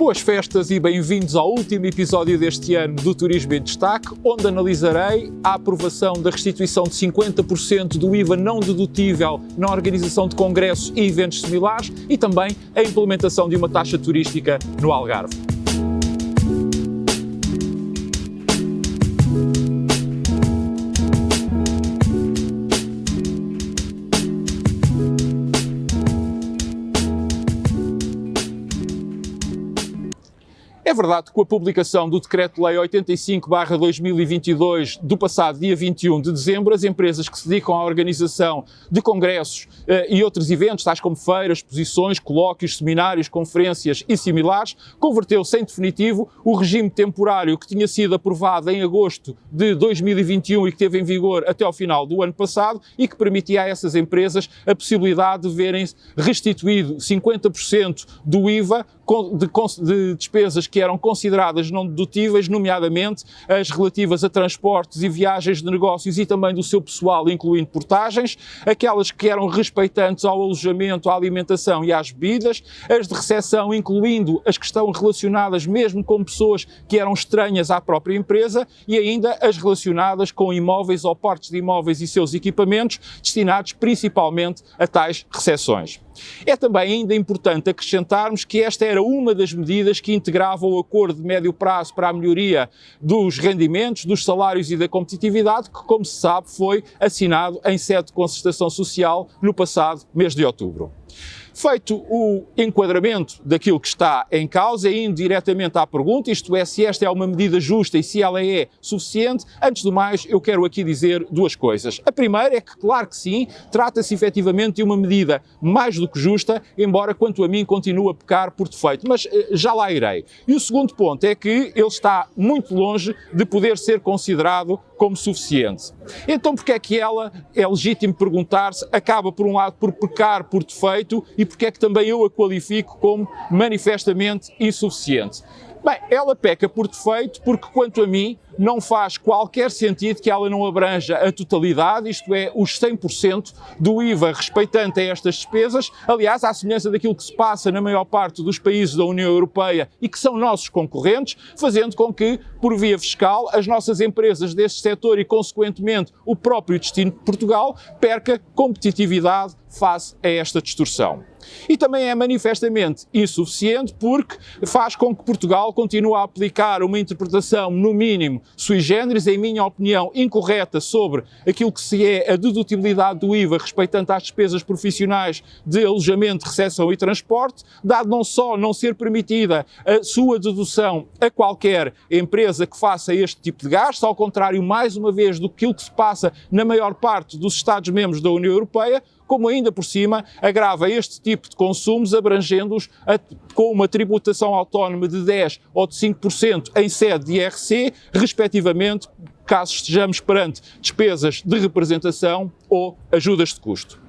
Boas festas e bem-vindos ao último episódio deste ano do Turismo em Destaque, onde analisarei a aprovação da restituição de 50% do IVA não dedutível na organização de congressos e eventos similares e também a implementação de uma taxa turística no Algarve. É verdade que com a publicação do Decreto-Lei 85/2022 do passado dia 21 de dezembro, as empresas que se dedicam à organização de congressos e outros eventos, tais como feiras, exposições, colóquios, seminários, conferências e similares, converteu-se em definitivo o regime temporário que tinha sido aprovado em agosto de 2021 e que esteve em vigor até ao final do ano passado e que permitia a essas empresas a possibilidade de verem restituído 50% do IVA de despesas que eram consideradas não dedutíveis, nomeadamente as relativas a transportes e viagens de negócios e também do seu pessoal, incluindo portagens, aquelas que eram respeitantes ao alojamento, à alimentação e às bebidas, as de recepção, incluindo as que estão relacionadas mesmo com pessoas que eram estranhas à própria empresa e ainda as relacionadas com imóveis ou partes de imóveis e seus equipamentos, destinados principalmente a tais recepções. É também ainda importante acrescentarmos que esta era uma das medidas que integrava o acordo de médio prazo para a melhoria dos rendimentos, dos salários e da competitividade, que, como se sabe, foi assinado em sede de concertação social no passado mês de outubro. Feito o enquadramento daquilo que está em causa e indo diretamente à pergunta, isto é, se esta é uma medida justa e se ela é suficiente, antes do mais eu quero aqui dizer duas coisas. A primeira é que, claro que sim, trata-se efetivamente de uma medida mais do que justa, embora quanto a mim continue a pecar por defeito, mas já lá irei. E o segundo ponto é que ele está muito longe de poder ser considerado como suficiente. Então porque é que ela, é legítimo perguntar-se, acaba por um lado por pecar por defeito e porque é que também eu a qualifico como manifestamente insuficiente? Bem, ela peca por defeito porque, quanto a mim, não faz qualquer sentido que ela não abranja a totalidade, isto é, os 100% do IVA respeitante a estas despesas, aliás, à semelhança daquilo que se passa na maior parte dos países da União Europeia e que são nossos concorrentes, fazendo com que, por via fiscal, as nossas empresas deste setor e, consequentemente, o próprio destino de Portugal perca competitividade face a esta distorção. E também é manifestamente insuficiente porque faz com que Portugal continue a aplicar uma interpretação, no mínimo, sui generis, em minha opinião, incorreta sobre aquilo que se é a dedutibilidade do IVA respeitante às despesas profissionais de alojamento, recepção e transporte, dado não só não ser permitida a sua dedução a qualquer empresa que faça este tipo de gastos, ao contrário, mais uma vez, do que aquilo que se passa na maior parte dos Estados-membros da União Europeia, como ainda por cima agrava este tipo de consumos, abrangendo-os com uma tributação autónoma de 10% ou de 5% em sede de IRC, respectivamente, caso estejamos perante despesas de representação ou ajudas de custo.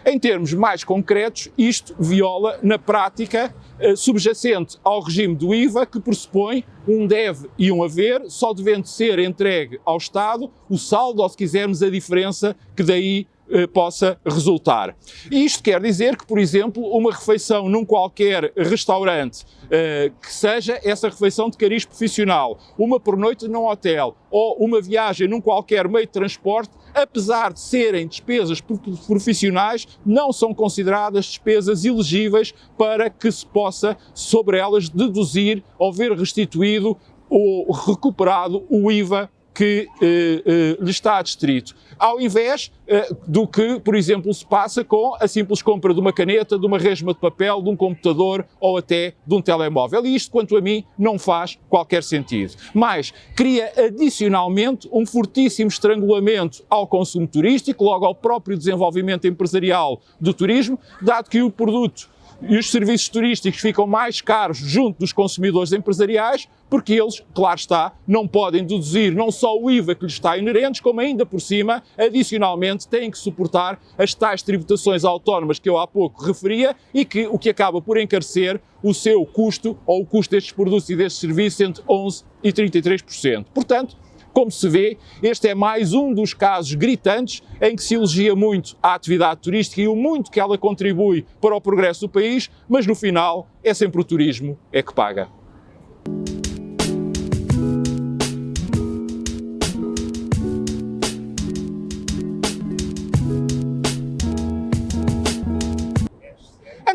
Em termos mais concretos, isto viola, na prática, subjacente ao regime do IVA, que pressupõe um deve e um haver, só devendo ser entregue ao Estado o saldo, ou se quisermos, a diferença que daí possa resultar. E isto quer dizer que, por exemplo, uma refeição num qualquer restaurante, que seja essa refeição de cariz profissional, uma pernoite num hotel ou uma viagem num qualquer meio de transporte, apesar de serem despesas profissionais, não são consideradas despesas elegíveis para que se possa, sobre elas, deduzir ou ver restituído ou recuperado o IVA que lhe está adstrito, ao invés do que, por exemplo, se passa com a simples compra de uma caneta, de uma resma de papel, de um computador ou até de um telemóvel. E isto, quanto a mim, não faz qualquer sentido. Mas cria adicionalmente um fortíssimo estrangulamento ao consumo turístico, logo ao próprio desenvolvimento empresarial do turismo, dado que o produto e os serviços turísticos ficam mais caros junto dos consumidores empresariais, porque eles, claro está, não podem deduzir não só o IVA que lhes está inerente, como ainda por cima, adicionalmente, têm que suportar as tais tributações autónomas que eu há pouco referia e que o que acaba por encarecer o seu custo ou o custo destes produtos e destes serviços entre 11% e 33%. Portanto, como se vê, este é mais um dos casos gritantes em que se elogia muito a atividade turística e o muito que ela contribui para o progresso do país, mas no final é sempre o turismo que paga.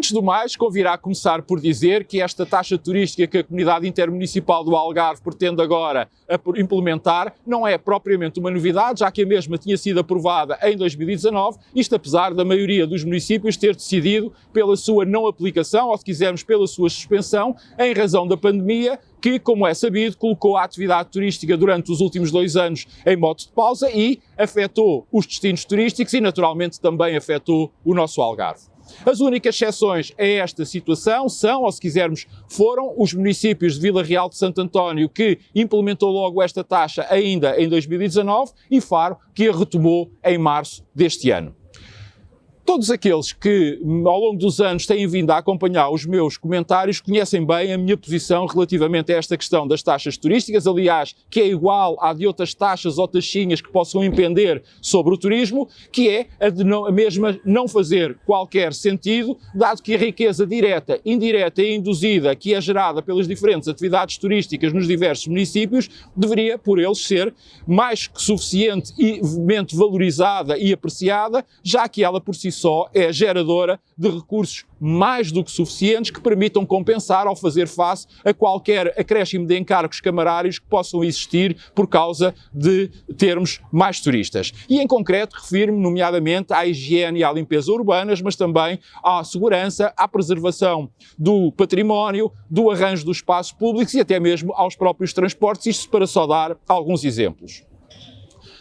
Antes do mais, convirá começar por dizer que esta taxa turística que a Comunidade Intermunicipal do Algarve pretende agora implementar não é propriamente uma novidade, já que a mesma tinha sido aprovada em 2019, isto apesar da maioria dos municípios ter decidido pela sua não aplicação, ou se quisermos pela sua suspensão, em razão da pandemia, que, como é sabido, colocou a atividade turística durante os últimos 2 anos em modo de pausa e afetou os destinos turísticos e, naturalmente, também afetou o nosso Algarve. As únicas exceções a esta situação são, ou se quisermos, foram os municípios de Vila Real de Santo António, que implementou logo esta taxa ainda em 2019, e Faro, que a retomou em março deste ano. Todos aqueles que, ao longo dos anos, têm vindo a acompanhar os meus comentários conhecem bem a minha posição relativamente a esta questão das taxas turísticas, aliás, que é igual à de outras taxas ou taxinhas que possam impender sobre o turismo, que é a mesma não fazer qualquer sentido, dado que a riqueza direta, indireta e induzida que é gerada pelas diferentes atividades turísticas nos diversos municípios deveria, por eles, ser mais que suficiente e valorizada e apreciada, já que ela por si só é geradora de recursos mais do que suficientes que permitam compensar ao fazer face a qualquer acréscimo de encargos camarários que possam existir por causa de termos mais turistas. E em concreto refiro-me nomeadamente à higiene e à limpeza urbanas, mas também à segurança, à preservação do património, do arranjo dos espaços públicos e até mesmo aos próprios transportes, isto para só dar alguns exemplos.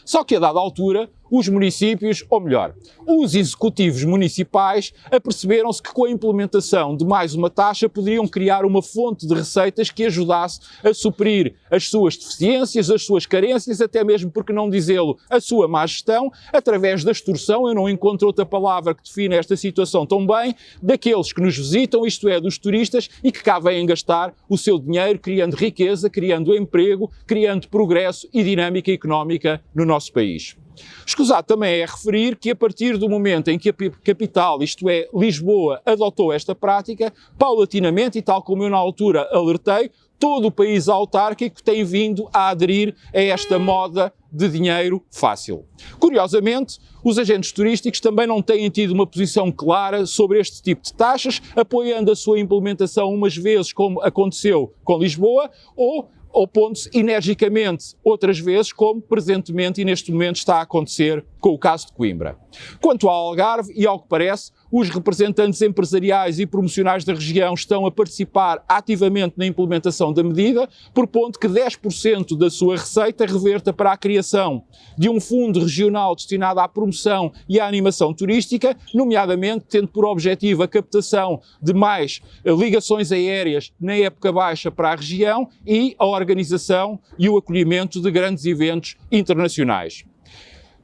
Só que a dada altura, os municípios, ou melhor, os executivos municipais aperceberam-se que com a implementação de mais uma taxa poderiam criar uma fonte de receitas que ajudasse a suprir as suas deficiências, as suas carências, até mesmo, por que não dizê-lo, a sua má gestão, através da extorsão, eu não encontro outra palavra que define esta situação tão bem, daqueles que nos visitam, isto é, dos turistas, e que cá vêm gastar o seu dinheiro criando riqueza, criando emprego, criando progresso e dinâmica económica no nosso país. Escusado também é referir que a partir do momento em que a capital, isto é, Lisboa, adotou esta prática, paulatinamente, e tal como eu na altura alertei, todo o país autárquico tem vindo a aderir a esta moda de dinheiro fácil. Curiosamente, os agentes turísticos também não têm tido uma posição clara sobre este tipo de taxas, apoiando a sua implementação umas vezes, como aconteceu com Lisboa, ou opondo-se energicamente outras vezes, como presentemente e neste momento está a acontecer com o caso de Coimbra. Quanto ao Algarve, e ao que parece, os representantes empresariais e promocionais da região estão a participar ativamente na implementação da medida, propondo que 10% da sua receita reverta para a criação de um fundo regional destinado à promoção e à animação turística, nomeadamente tendo por objetivo a captação de mais ligações aéreas na época baixa para a região e a organização e o acolhimento de grandes eventos internacionais.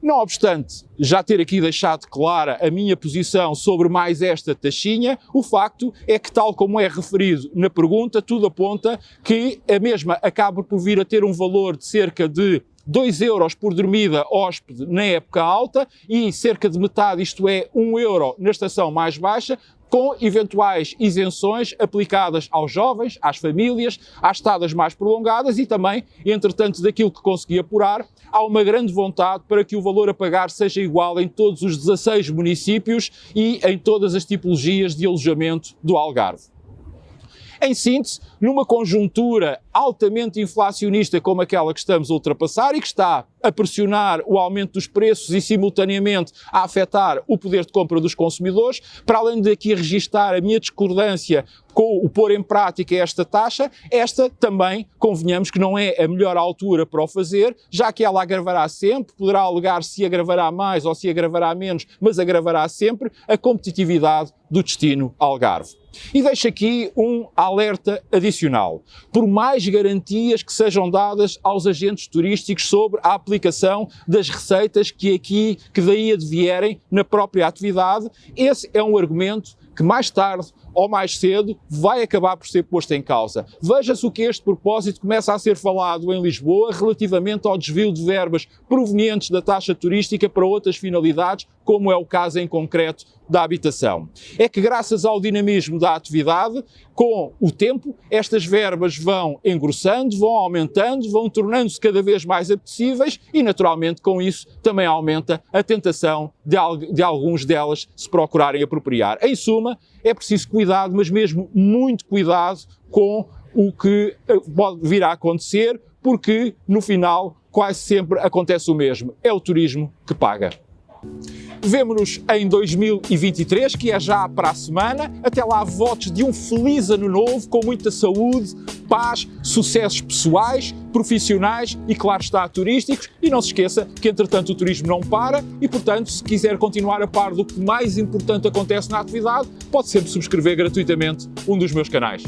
Não obstante já ter aqui deixado clara a minha posição sobre mais esta taxinha, o facto é que, tal como é referido na pergunta, tudo aponta que a mesma acaba por vir a ter um valor de cerca de 2 euros por dormida hóspede na época alta e cerca de metade, isto é, 1 euro na estação mais baixa, com eventuais isenções aplicadas aos jovens, às famílias, às estadas mais prolongadas e também, entretanto, daquilo que consegui apurar, há uma grande vontade para que o valor a pagar seja igual em todos os 16 municípios e em todas as tipologias de alojamento do Algarve. Em síntese, numa conjuntura altamente inflacionista como aquela que estamos a ultrapassar e que está a pressionar o aumento dos preços e simultaneamente a afetar o poder de compra dos consumidores, para além de aqui registar a minha discordância com o pôr em prática esta taxa, esta também, convenhamos que não é a melhor altura para o fazer, já que ela agravará sempre, poderá alegar se agravará mais ou se agravará menos, mas agravará sempre a competitividade do destino Algarve. E deixo aqui um alerta adicional. Por mais garantias que sejam dadas aos agentes turísticos sobre a aplicação das receitas que daí advierem na própria atividade, esse é um argumento que mais tarde ou mais cedo, vai acabar por ser posto em causa. Veja-se o que este propósito começa a ser falado em Lisboa relativamente ao desvio de verbas provenientes da taxa turística para outras finalidades, como é o caso em concreto da habitação. É que graças ao dinamismo da atividade, com o tempo, estas verbas vão engrossando, vão aumentando, vão tornando-se cada vez mais apetecíveis e, naturalmente, com isso também aumenta a tentação de alguns delas se procurarem apropriar. Em suma, é preciso cuidado, mas mesmo muito cuidado com o que pode vir a acontecer, porque no final quase sempre acontece o mesmo. É o turismo que paga. Vemo-nos em 2023, que é já para a semana. Até lá, votos de um feliz ano novo, com muita saúde, paz, sucessos pessoais, profissionais e, claro está, turísticos. E não se esqueça que, entretanto, o turismo não para e, portanto, se quiser continuar a par do que mais importante acontece na atividade, pode sempre subscrever gratuitamente um dos meus canais.